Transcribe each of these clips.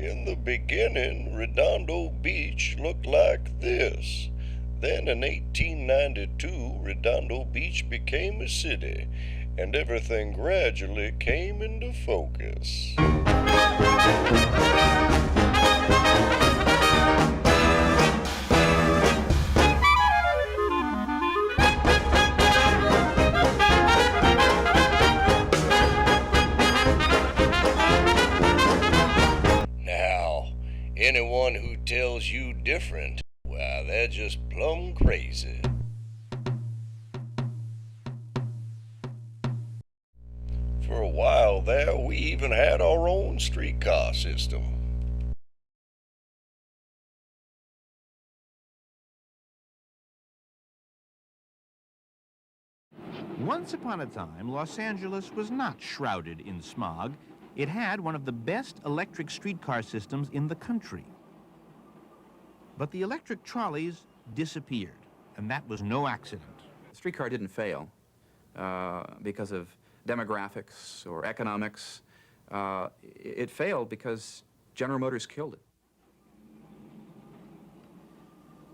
In the beginning, Redondo Beach looked like this. Then in 1892, Redondo Beach became a city, and everything gradually came into focus. Now, anyone who tells you different, well, they're just plumb crazy. For a while there, we even had our own streetcar system. Once upon a time, Los Angeles was not shrouded in smog. It had one of the best electric streetcar systems in the country. But the electric trolleys disappeared, and that was no accident. The streetcar didn't fail because of demographics or economics. It failed because General Motors killed it.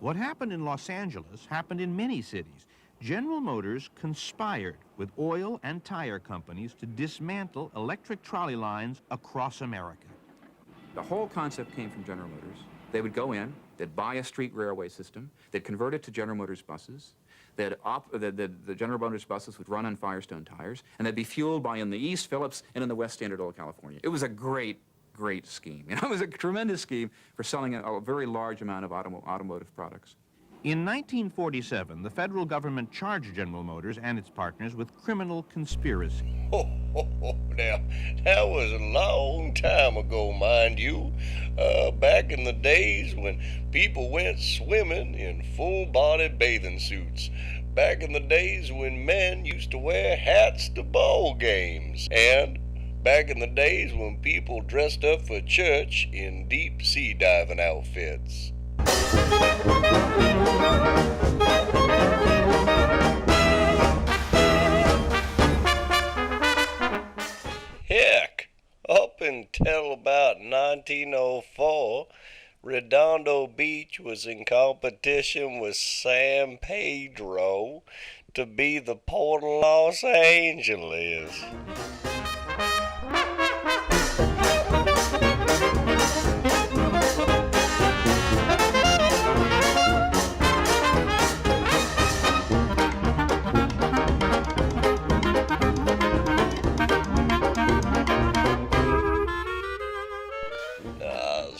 What happened in Los Angeles happened in many cities. General Motors conspired with oil and tire companies to dismantle electric trolley lines across America. The whole concept came from General Motors. They would go in, they'd buy a street railway system, they'd convert it to General Motors buses, the General Motors buses would run on Firestone tires, and they'd be fueled by, in the East, Phillips, and in the West, Standard Oil, California. It was a great scheme. You know, it was a tremendous scheme for selling a very large amount of automotive products. In 1947, the federal government charged General Motors and its partners with criminal conspiracy. Now, that was a long time ago, mind you. Back in the days when people went swimming in full-body bathing suits. Back in the days when men used to wear hats to ball games. And back in the days when people dressed up for church in deep sea diving outfits. Heck, up until about 1904, Redondo Beach was in competition with San Pedro to be the Port of Los Angeles.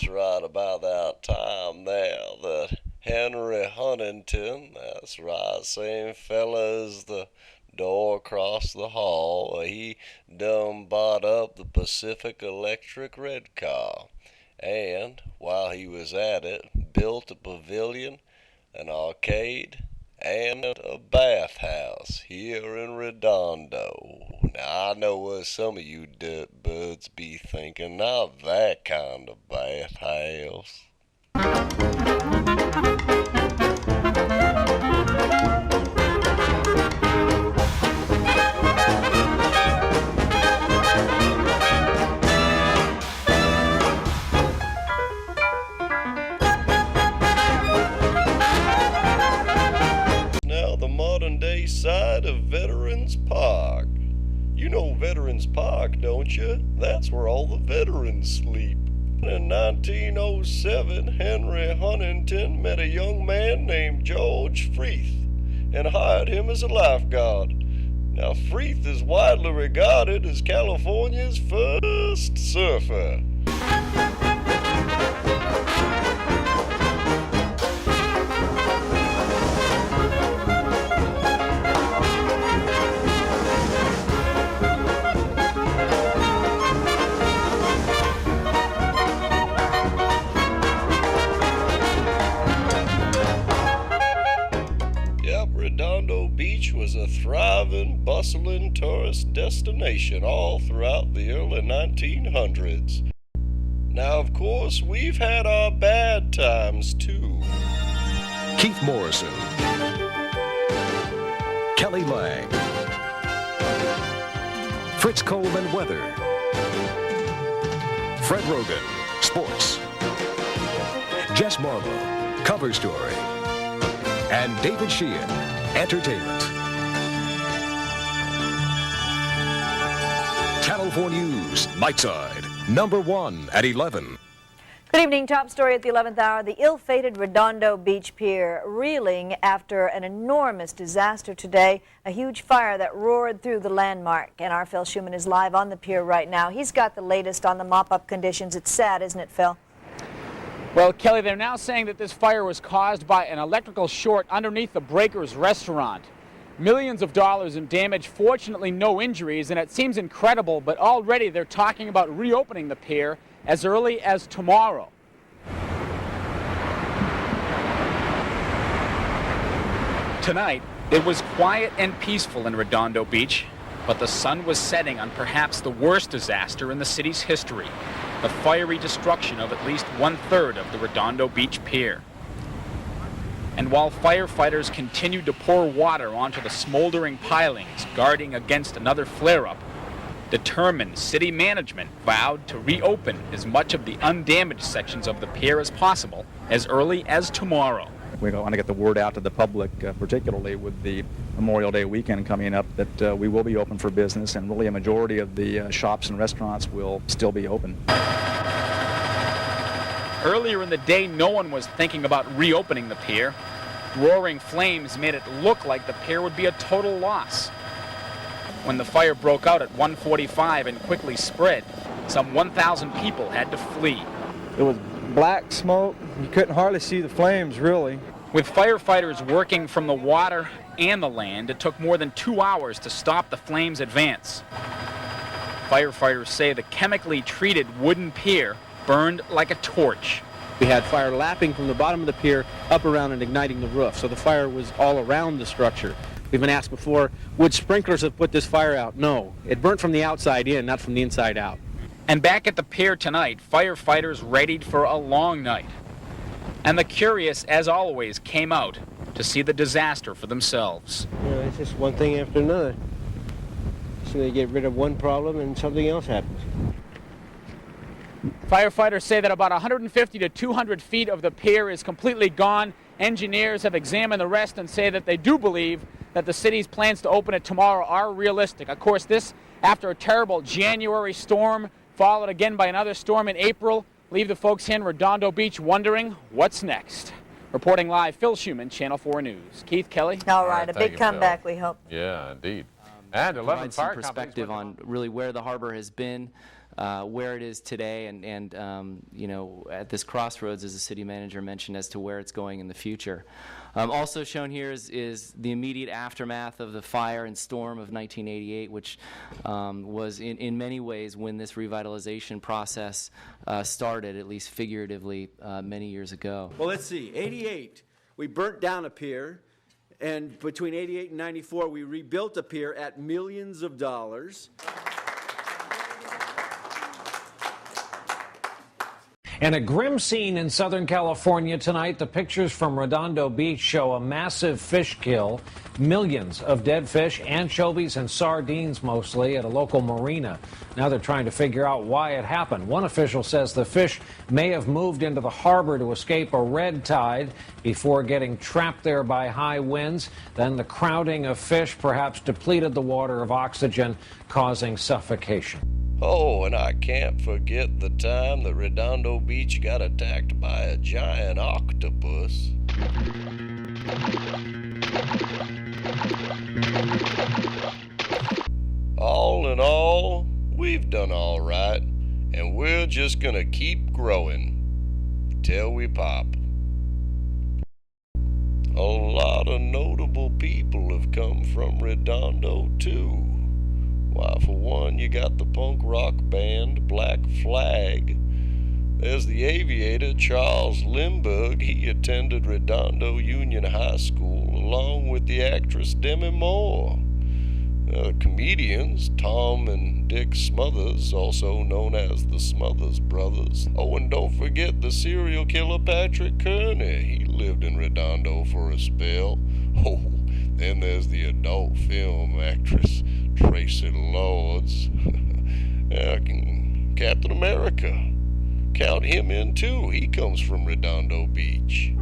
Right about that time there that Henry Huntington, that's right, same fella as the door across the hall, he done bought up the Pacific Electric red car, and while he was at it, built a pavilion, an arcade, and a bathhouse here in Redondo. Now, I know what some of you dirtbirds be thinking, not that kind of bathhouse. Now, the modern-day side of Veterans Park. You know Veterans Park, don't you? That's where all the veterans sleep. In 1907, Henry Huntington met a young man named George Freeth and hired him as a lifeguard. Now, Freeth is widely regarded as California's first surfer. Redondo Beach was a thriving, bustling tourist destination all throughout the early 1900s. Now, of course, we've had our bad times, too. Keith Morrison, Kelly Lang, Fritz Coleman Weather, Fred Rogan, sports. Jess Marlowe, cover story. And David Sheehan, entertainment. Channel 4 News, Nightside, #1 at 11. Good evening. Top story at the 11th hour. The ill-fated Redondo Beach Pier reeling after an enormous disaster today. A huge fire that roared through the landmark. And our Phil Schuman is live on the pier right now. He's got the latest on the mop-up conditions. It's sad, isn't it, Phil? Well, Kelly, they're now saying that this fire was caused by an electrical short underneath the Breakers restaurant. Millions of dollars in damage, fortunately no injuries, and it seems incredible, but already they're talking about reopening the pier as early as tomorrow. Tonight, it was quiet and peaceful in Redondo Beach, but the sun was setting on perhaps the worst disaster in the city's history, the fiery destruction of at least 1/3 of the Redondo Beach Pier. And while firefighters continued to pour water onto the smoldering pilings, guarding against another flare-up, determined city management vowed to reopen as much of the undamaged sections of the pier as possible as early as tomorrow. We want to get the word out to the public, particularly with the Memorial Day weekend coming up, that we will be open for business, and really a majority of the shops and restaurants will still be open. Earlier in the day, no one was thinking about reopening the pier. Roaring flames made it look like the pier would be a total loss. When the fire broke out at 1:45 and quickly spread, some 1,000 people had to flee. It was black smoke. You couldn't hardly see the flames, really. With firefighters working from the water and the land, it took more than 2 hours to stop the flames' advance. Firefighters say the chemically treated wooden pier burned like a torch. We had fire lapping from the bottom of the pier up around and igniting the roof, so the fire was all around the structure. We've been asked before, would sprinklers have put this fire out? No, it burnt from the outside in, not from the inside out. And back at the pier tonight, firefighters readied for a long night. And the curious, as always, came out to see the disaster for themselves. You know, it's just one thing after another. So they get rid of one problem and something else happens. Firefighters say that about 150 to 200 feet of the pier is completely gone. Engineers have examined the rest and say that they do believe that the city's plans to open it tomorrow are realistic. Of course, this after a terrible January storm, followed again by another storm in April, leave the folks here in Redondo Beach wondering what's next. Reporting live, Phil Schuman, Channel 4 News. Keith, Kelly. All right, a big comeback, we hope. Yeah, indeed. And 11 provide some perspective on really where the harbor has been, where it is today, and you know, at this crossroads, as the city manager mentioned, as to where it's going in the future. Also shown here is the immediate aftermath of the fire and storm of 1988, which was in many ways when this revitalization process started, at least figuratively, many years ago. Well, let's see. 88, we burnt down a pier, and between 88 and 94, we rebuilt a pier at millions of dollars. And a grim scene in Southern California tonight. The pictures from Redondo Beach show a massive fish kill. Millions of dead fish, anchovies and sardines mostly, at a local marina. Now they're trying to figure out why it happened. One official says the fish may have moved into the harbor to escape a red tide before getting trapped there by high winds. Then the crowding of fish perhaps depleted the water of oxygen, causing suffocation. Oh, and I can't forget the time that Redondo Beach got attacked by a giant octopus. All in all, we've done all right, and we're just gonna keep growing till we pop. A lot of notable people have come from Redondo, too. Why, for one, you got the punk rock band Black Flag. There's the aviator Charles Lindbergh. He attended Redondo Union High School along with the actress Demi Moore. Comedians Tom and Dick Smothers, also known as the Smothers Brothers. Oh, and don't forget the serial killer Patrick Kearney. He lived in Redondo for a spell. Oh, then there's the adult film actress Tracy Lords. Captain America. count him in too. He comes from Redondo Beach.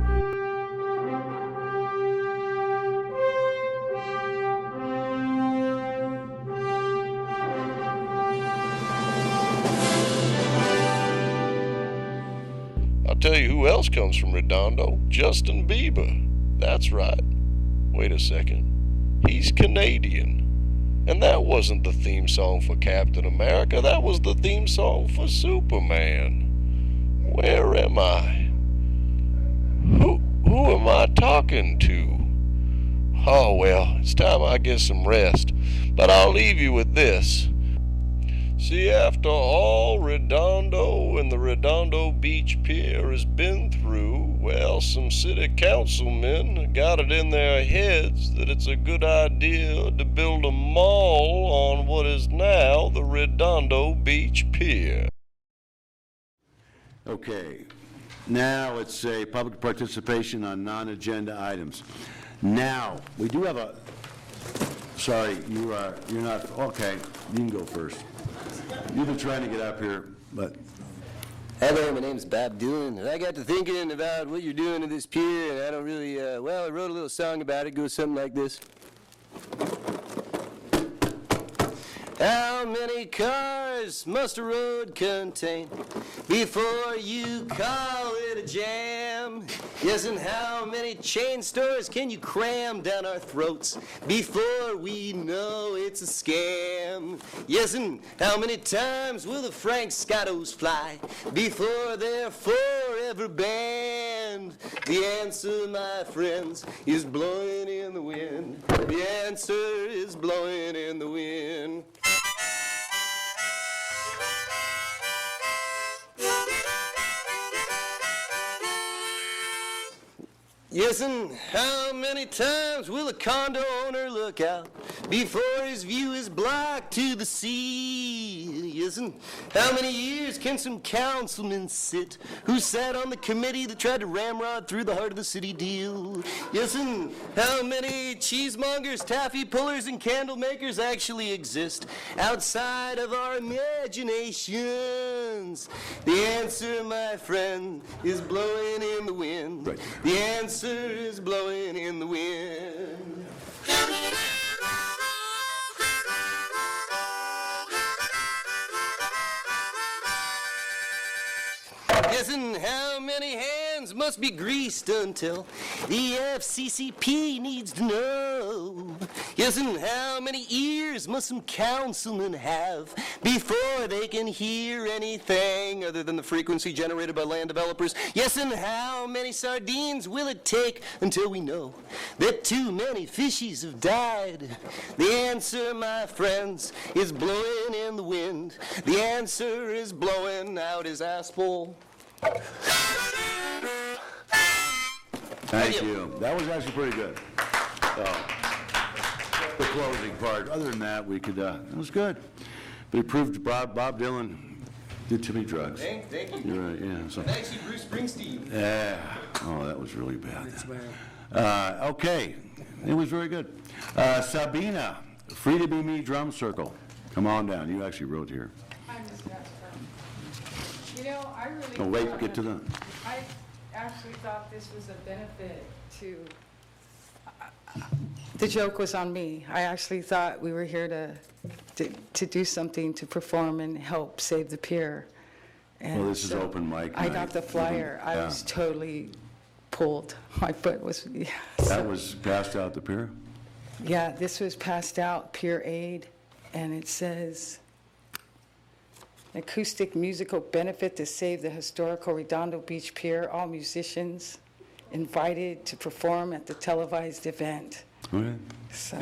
I'll tell you who else comes from Redondo. Justin Bieber. That's right. Wait a second. He's Canadian. And that wasn't the theme song for Captain America. That was the theme song for Superman. Where am I? Who am I talking to? Oh, well, it's time I get some rest. But I'll leave you with this. See, after all Redondo and the Redondo Beach Pier has been through, well, some city councilmen got it in their heads that it's a good idea to build a mall on what is now the Redondo Beach Pier. Okay, now let's say public participation on non-agenda items. Now, we do have a, sorry, you're not, okay, you can go first. You've been trying to get up here, but. Hello, my name's Bob Dylan, and I got to thinking about what you're doing to this pier, and I don't really, well, I wrote a little song about it. It goes something like this. How many cars must a road contain before you call it a jam? Yes, and how many chain stores can you cram down our throats before we know it's a scam? Yes, and how many times will the Frank Scottos fly before they're forever banned? The answer, my friends, is blowing in the wind. The answer is blowing in the wind. Yes, and how many times will a condo owner look out before his view is blocked to the sea? Yes, and how many years can some councilman sit who sat on the committee that tried to ramrod through the heart of the city deal? Yes, and how many cheesemongers, taffy pullers, and candle makers actually exist outside of our imaginations? The answer, my friend, is blowing in the wind. Right. The answer is blowing in the wind. Yes, and how many hands must be greased until the FCCP needs to know? Yes, and how many ears must some councilmen have before they can hear anything other than the frequency generated by land developers? Yes, and how many sardines will it take until we know that too many fishies have died? The answer, my friends, is blowing in the wind. The answer is blowing out his asshole. Thank you. That was actually pretty good. The closing part. Other than that, we could, it was good. But it proved Bob Dylan did too many drugs. Thank you. You're right, yeah. So. And actually Bruce Springsteen. Yeah. Oh, that was really bad. Okay. It was very good. Sabina, Free to Be Me Drum Circle. Come on down. You actually wrote here. You know, I really. Oh, wait, get to the. I actually thought this was a benefit to. The joke was on me. I actually thought we were here to do something to perform and help save the pier. And well, this is open mic. I got the flyer. I was totally pulled. My foot was. Yeah, that was passed out the pier? Yeah, this was passed out, Pier Aid, and it says. Acoustic musical benefit to save the historical Redondo Beach Pier. All musicians invited to perform at the televised event. Okay. So